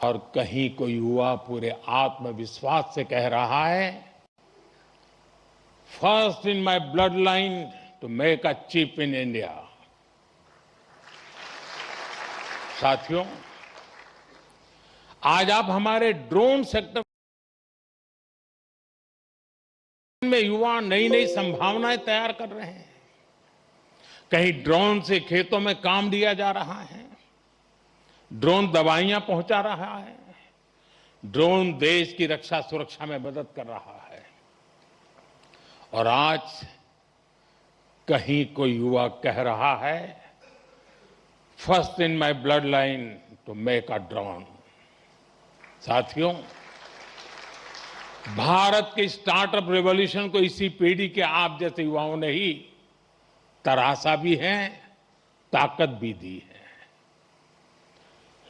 और कहीं कोई युवा पूरे आत्मविश्वास से कह रहा है, first in my bloodline to make a chip in India. साथियों, आज आप हमारे ड्रोन सेक्टर में युवा नई नई संभावनाएं तैयार कर रहे हैं। कहीं ड्रोन से खेतों में काम दिया जा रहा है, ड्रोन दवाइयां पहुंचा रहा है, ड्रोन देश की रक्षा सुरक्षा में मदद कर रहा है। और आज कहीं कोई युवा कह रहा है, first in my bloodline to make a drone. साथियों, भारत के स्टार्टअप रेवोल्यूशन को इसी पीढ़ी के आप जैसे युवाओं ने ही तराशा भी है, ताकत भी दी है।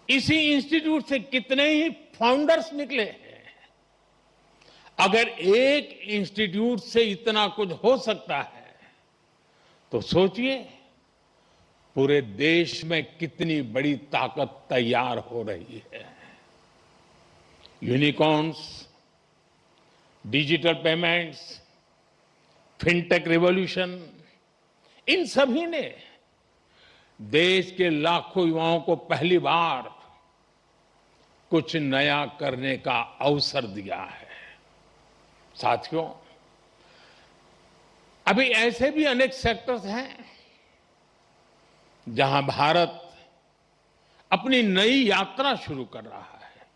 इसी इंस्टीट्यूट से कितने ही फाउंडर्स निकले हैं। अगर एक इंस्टीट्यूट से इतना कुछ हो सकता है, तो सोचिए पूरे देश में कितनी बड़ी ताकत तैयार हो रही है। Unicorns, digital payments, fintech revolution, इन सभी ने देश के लाखों युवाओं को पहली बार कुछ नया करने का अवसर दिया है। साथियों, अभी ऐसे भी अनेक सेक्टर्स हैं जहां भारत अपनी नई यात्रा शुरू कर रहा है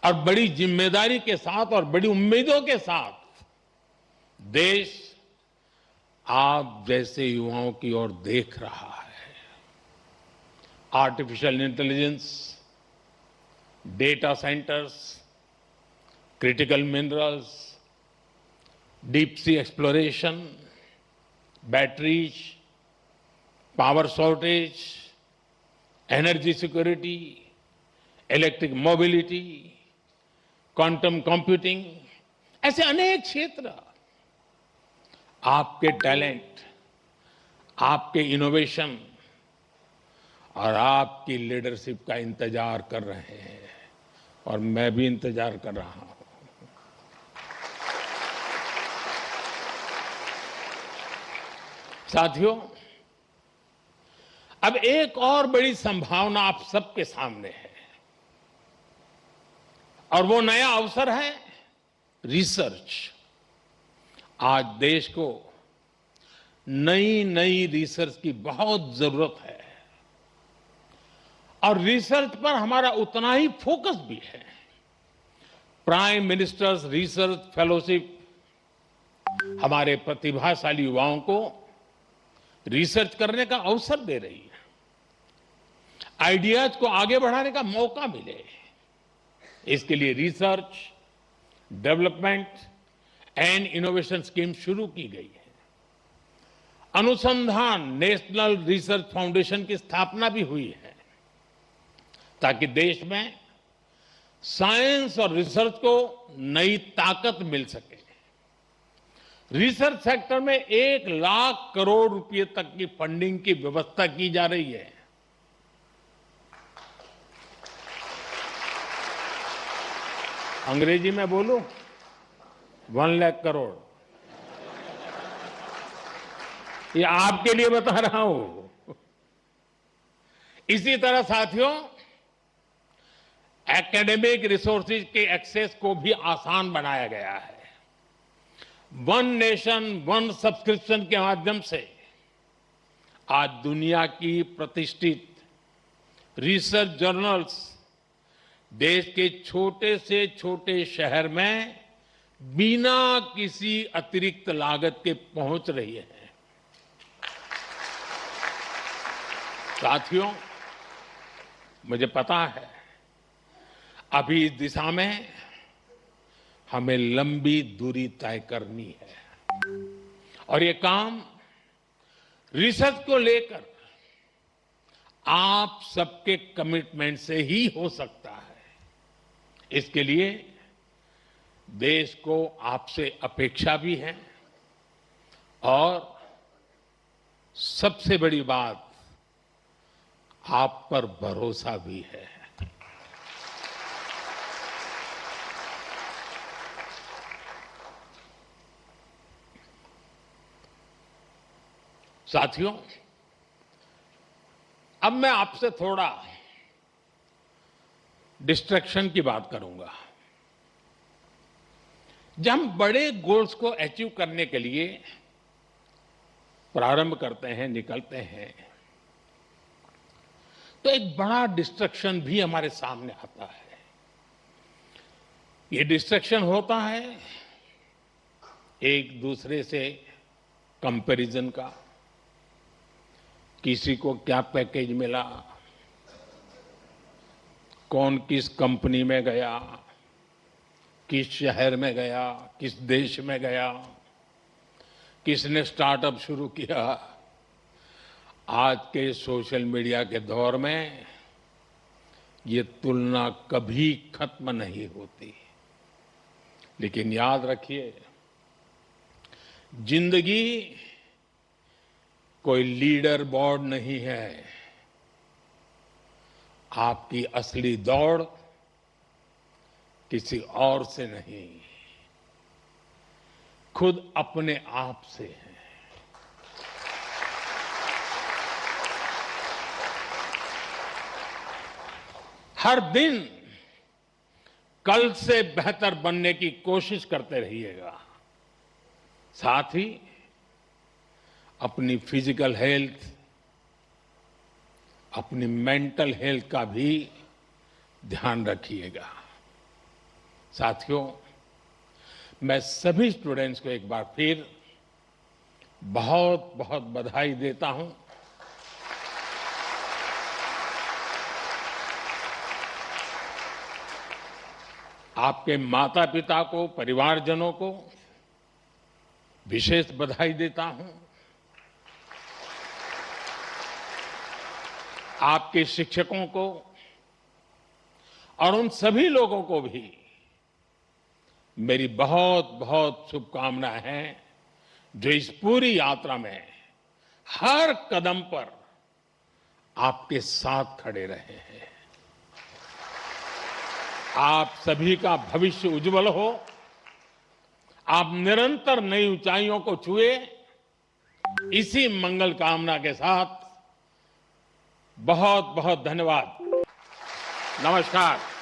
और बड़ी जिम्मेदारी के साथ और बड़ी उम्मीदों के साथ देश आप जैसे युवाओं की ओर देख रहा है। Artificial intelligence, data centres, critical minerals, deep sea exploration, batteries, power shortage, energy security, electric mobility, quantum computing, ऐसे अनेक क्षेत्र आपके टैलेंट, आपके इनोवेशन और आपकी लीडरशिप का इंतजार कर रहे हैं, और मैं भी इंतजार कर रहा हूं। साथियों, अब एक और बड़ी संभावना आप सबके सामने है, और वो नया अवसर है रिसर्च। आज देश को नई नई रिसर्च की बहुत जरूरत है, और रिसर्च पर हमारा उतना ही फोकस भी है। प्राइम मिनिस्टर्स रिसर्च फेलोशिप हमारे प्रतिभाशाली युवाओं को रिसर्च करने का अवसर दे रही है, आइडियाज को आगे बढ़ाने का मौका मिले, इसके लिए research, development and innovation scheme शुरू की गई है। अनुसंधान नेशनल रिसर्च फाउंडेशन की स्थापना भी हुई है, ताकि देश में साइंस और रिसर्च को नई ताकत मिल सके। रिसर्च सेक्टर में 1 लाख करोड़ रुपए तक की फंडिंग की व्यवस्था की जा रही है। अंग्रेजी में बोलूं, 1 लाख करोड़। ये आपके लिए बता रहा हूं। इसी तरह साथियों, एकेडमिक रिसोर्सेज के एक्सेस को भी आसान बनाया गया है। वन नेशन वन सब्सक्रिप्शन के माध्यम से आज दुनिया की प्रतिष्ठित रिसर्च जर्नल्स देश के छोटे से छोटे शहर में बिना किसी अतिरिक्त लागत के पहुंच रही है। साथियों, मुझे पता है अभी इस दिशा में हमें लंबी दूरी तय करनी है, और ये काम रिसर्च को लेकर आप सबके कमिटमेंट से ही हो सकता है। इसके लिए देश को आपसे अपेक्षा भी है, और सबसे बड़ी बात, आप पर भरोसा भी है। साथियों, अब मैं आपसे थोड़ा डिस्ट्रैक्शन की बात करूंगा। जब हम बड़े गोल्स को अचीव करने के लिए प्रारंभ करते हैं, निकलते हैं, तो एक बड़ा डिस्ट्रैक्शन भी हमारे सामने आता है। ये डिस्ट्रैक्शन होता है एक दूसरे से कंपैरिजन का। किसी को क्या पैकेज मिला, कौन किस कंपनी में गया, किस शहर में गया, किस देश में गया, किसने स्टार्टअप शुरू किया। आज के सोशल मीडिया के दौर में ये तुलना कभी खत्म नहीं होती। लेकिन याद रखिए, जिंदगी कोई लीडर बोर्ड नहीं है। आपकी असली दौड़ किसी और से नहीं, खुद अपने आप से है। हर दिन कल से बेहतर बनने की कोशिश करते रहिएगा। साथ ही अपनी फिजिकल हेल्थ, अपनी मेंटल हेल्थ का भी ध्यान रखिएगा। साथियों, मैं सभी स्टूडेंट्स को एक बार फिर बहुत बहुत बधाई देता हूं। आपके माता पिता को, परिवारजनों को विशेष बधाई देता हूं। आपके शिक्षकों को और उन सभी लोगों को भी मेरी बहुत बहुत शुभकामनाएं हैं, जो इस पूरी यात्रा में हर कदम पर आपके साथ खड़े रहे हैं। आप सभी का भविष्य उज्जवल हो। आप निरंतर नई ऊंचाइयों को छुए, इसी मंगल कामना के साथ बहुत बहुत धन्यवाद। नमस्कार।